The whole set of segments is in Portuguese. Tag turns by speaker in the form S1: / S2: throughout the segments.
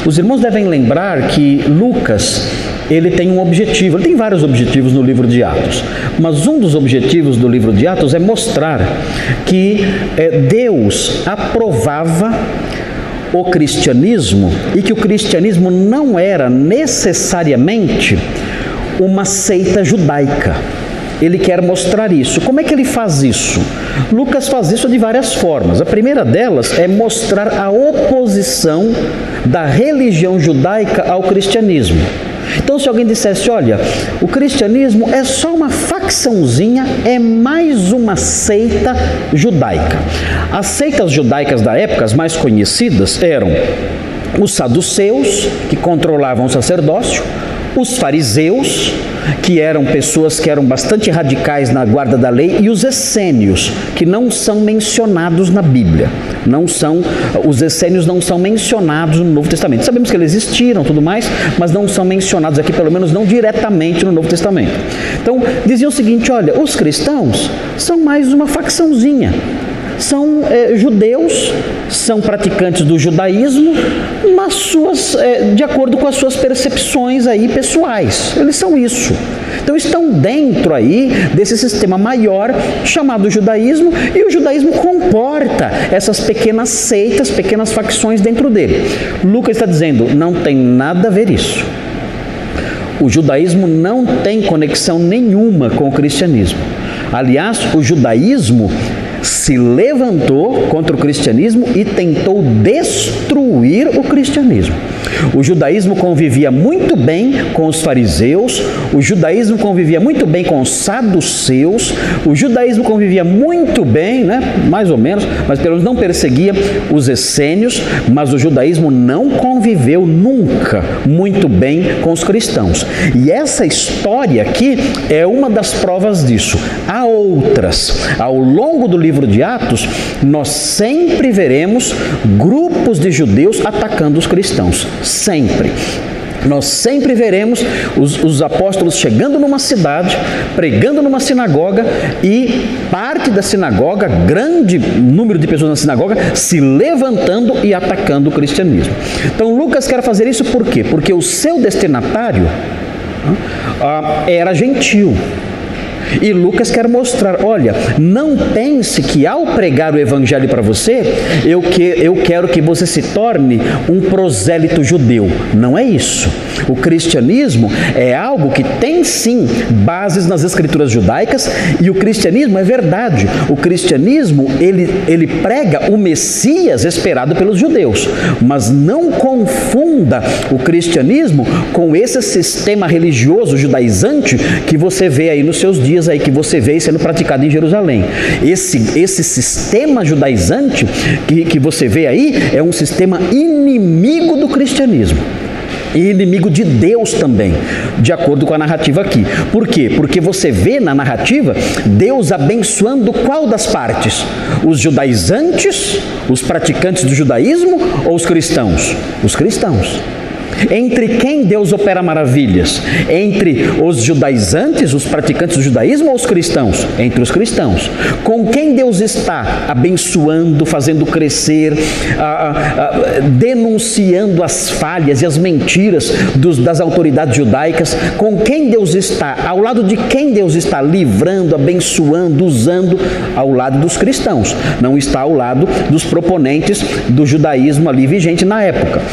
S1: Os irmãos devem lembrar que Lucas, ele tem um objetivo, ele tem vários objetivos no livro de Atos, mas um dos objetivos do livro de Atos é mostrar que Deus aprovava o cristianismo e que o cristianismo não era necessariamente uma seita judaica. Ele quer mostrar isso. Como é que ele faz isso? Lucas faz isso de várias formas. A primeira delas é mostrar a oposição da religião judaica ao cristianismo. Então, se alguém dissesse, olha, o cristianismo é só uma facçãozinha, é mais uma seita judaica. As seitas judaicas da época, as mais conhecidas, eram os saduceus, que controlavam o sacerdócio, os fariseus, que eram pessoas que eram bastante radicais na guarda da lei, e os essênios, que não são mencionados na Bíblia. Os essênios não são mencionados no Novo Testamento. Sabemos que eles existiram, tudo mais, mas não são mencionados aqui, pelo menos não diretamente no Novo Testamento. Então, dizia o seguinte, olha, os cristãos são mais uma facçãozinha. São judeus, são praticantes do judaísmo, mas de acordo com as suas percepções aí pessoais. Eles são isso. Então estão dentro aí desse sistema maior chamado judaísmo, e o judaísmo comporta essas pequenas seitas, pequenas facções dentro dele. Lucas está dizendo, não tem nada a ver isso. O judaísmo não tem conexão nenhuma com o cristianismo. Aliás, o judaísmo se levantou contra o cristianismo e tentou destruir o cristianismo. O judaísmo convivia muito bem com os fariseus, o judaísmo convivia muito bem com os saduceus, o judaísmo convivia muito bem, mais ou menos, mas pelo menos não perseguia os essênios, mas o judaísmo não conviveu nunca muito bem com os cristãos. E essa história aqui é uma das provas disso. Há outras. Ao longo do livro de Atos, nós sempre veremos grupos de judeus atacando os cristãos. Sempre. Nós sempre veremos os apóstolos chegando numa cidade, pregando numa sinagoga, e parte da sinagoga, grande número de pessoas na sinagoga, se levantando e atacando o cristianismo. Então Lucas quer fazer isso por quê? Porque o seu destinatário era gentil. E Lucas quer mostrar, olha, não pense que ao pregar o evangelho para você, eu quero que você se torne um prosélito judeu. Não é isso. O cristianismo é algo que tem sim bases nas escrituras judaicas, e o cristianismo é verdade. O cristianismo, ele prega o Messias esperado pelos judeus, mas não confunda o cristianismo com esse sistema religioso judaizante que você vê aí nos seus dias aí, que você vê sendo praticado em Jerusalém. Esse sistema judaizante que você vê aí é um sistema inimigo do cristianismo e inimigo de Deus também, de acordo com a narrativa aqui. Por quê? Porque você vê na narrativa Deus abençoando qual das partes? Os judaizantes, os praticantes do judaísmo, ou os cristãos? Os cristãos. Entre quem Deus opera maravilhas? Entre os judaizantes, os praticantes do judaísmo, ou os cristãos? Entre os cristãos. Com quem Deus está abençoando, fazendo crescer, denunciando as falhas e as mentiras das autoridades judaicas? Com quem Deus está? Ao lado de quem Deus está livrando, abençoando, usando? Ao lado dos cristãos. Não está ao lado dos proponentes do judaísmo ali vigente na época.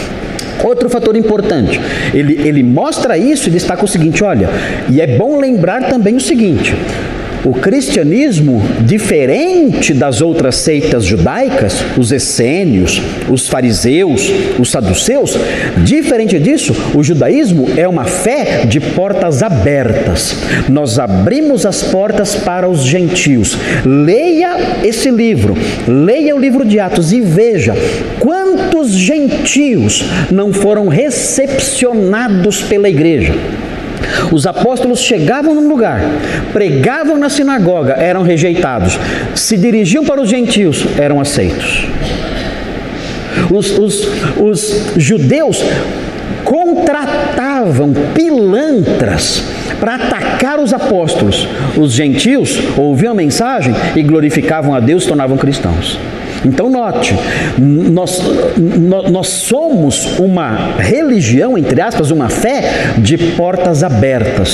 S1: Outro fator importante, ele mostra isso e destaca o seguinte, olha, e é bom lembrar também o seguinte, o cristianismo, diferente das outras seitas judaicas, os essênios, os fariseus, os saduceus, diferente disso, o judaísmo é uma fé de portas abertas. Nós abrimos as portas para os gentios. Leia esse livro, leia o livro de Atos e veja quantos gentios não foram recepcionados pela igreja. Os apóstolos chegavam num lugar, pregavam na sinagoga, eram rejeitados. Se dirigiam para os gentios, eram aceitos. Os judeus contratavam pilantras para atacar os apóstolos. Os gentios ouviam a mensagem e glorificavam a Deus e se tornavam cristãos. Então note, nós somos uma religião, entre aspas, uma fé de portas abertas.